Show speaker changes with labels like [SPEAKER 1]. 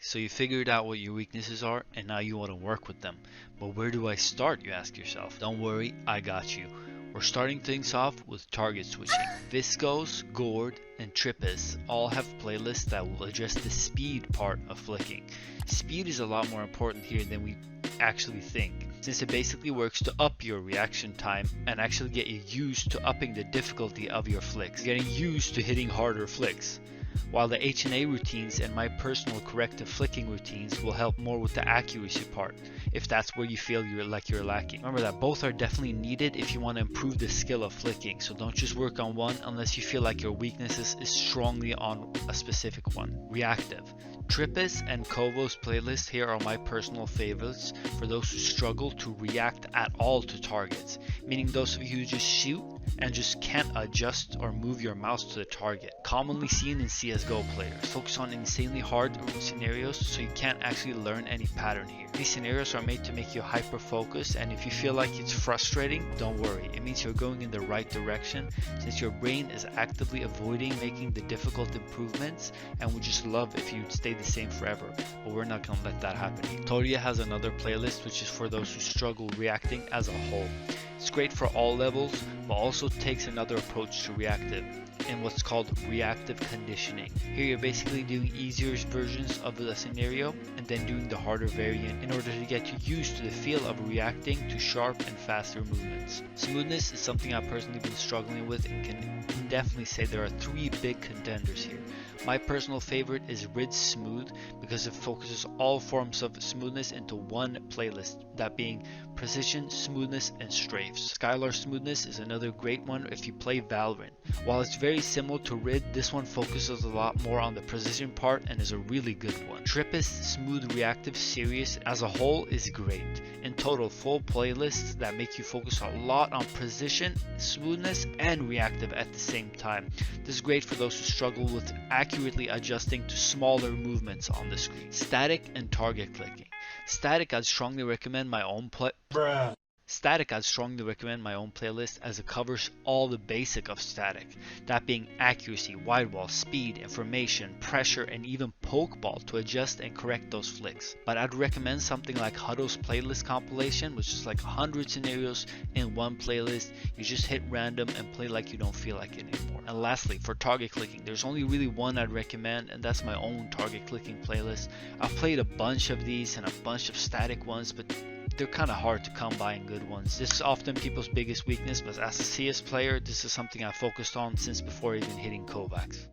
[SPEAKER 1] So you figured out what your weaknesses are and now you want to work with them. But where do I start, you ask yourself? Don't worry, I got you. We're starting things off with target switching. Viscose, Gored, and Trippez all have playlists that will address the speed part of flicking. Speed is a lot more important here than we actually think, since it basically works to up your reaction time and actually get you used to upping the difficulty of your flicks, getting used to hitting harder flicks. While the H&A routines and my personal corrective flicking routines will help more with the accuracy part, if that's where you feel you're lacking. Remember that both are definitely needed if you want to improve the skill of flicking, so don't just work on one unless you feel like your weaknesses is strongly on a specific one. Reactive. Trippez and Kovo's playlists here are my personal favorites for those who struggle to react at all to targets, meaning those of you who just shoot and just can't adjust or move your mouse to the target. Commonly seen in CSGO players. Focus on insanely hard scenarios so you can't actually learn any pattern here. These scenarios are made to make you hyper focused, and if you feel like it's frustrating, don't worry. It means you're going in the right direction, since your brain is actively avoiding making the difficult improvements and would just love if you'd stay the same forever, but we're not gonna let that happen. Torje has another playlist which is for those who struggle reacting as a whole. It's great for all levels, but also takes another approach to reactive in what's called reactive conditioning. Here you're basically doing easier versions of the scenario and then doing the harder variant in order to get you used to the feel of reacting to sharp and faster movements. Smoothness is something I've personally been struggling with and can definitely say there are 3 big contenders here. My personal favorite is Rid's Smooth because it focuses all forms of smoothness into one playlist, that being precision, smoothness, and strafes. Skylr Smoothness is another great one if you play Valorant. While it's very similar to Rid, this one focuses a lot more on the precision part and is a really good one. Trippez Smooth Reactive series as a whole is great. In total, full playlists that make you focus a lot on precision, smoothness, and reactive at the same time. This is great for those who struggle with accurately adjusting to smaller movements on the screen. Static and target clicking. Static, I'd strongly recommend my own playlist as it covers all the basic of static, that being accuracy, wide wall, speed, information, pressure, and even pokeball to adjust and correct those flicks. But I'd recommend something like Huddle's playlist compilation, which is like 100 scenarios in one playlist. You just hit random and play like you don't feel like it anymore. And lastly, for target clicking, there's only really one I'd recommend, and that's my own target clicking playlist. I've played a bunch of these and a bunch of static ones, but they're kind of hard to come by in good ones. This is often people's biggest weakness, but as a CS player, this is something I focused on since before even hitting Kovaaks.